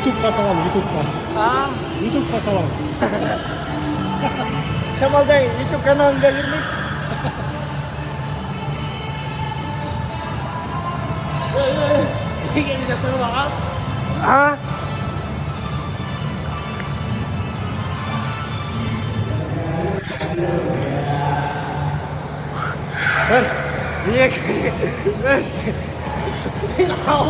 YouTube pasangan, YouTube kan. Ah, YouTube pasangan. Shamal Day, YouTube kanal Galir Mix. Hindi bisa tulungan. Ah. Iya, guys. Tahu.